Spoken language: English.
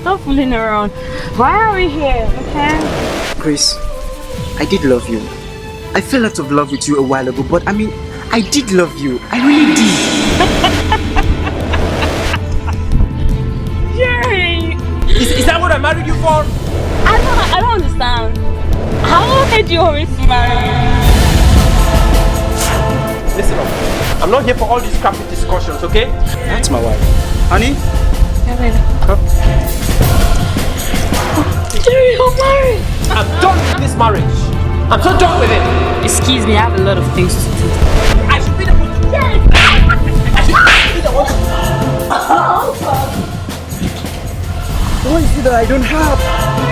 stop fooling around. Why are we here, okay? Grace, I did love you. I fell out of love with you a while ago, but I mean, I did love you. I really did. Jerry! Is that what I married you for? I don't understand. How did you always marry me? Listen up. I'm not here for all these crappy discussions, okay? That's my wife. Honey? Yeah, baby. Huh? Jerry, you're married! I'm done with this marriage. I'm so done with it. Excuse me, I have a lot of things to do. I should be the one to do it. I should be the one to do it. What is it that I don't have?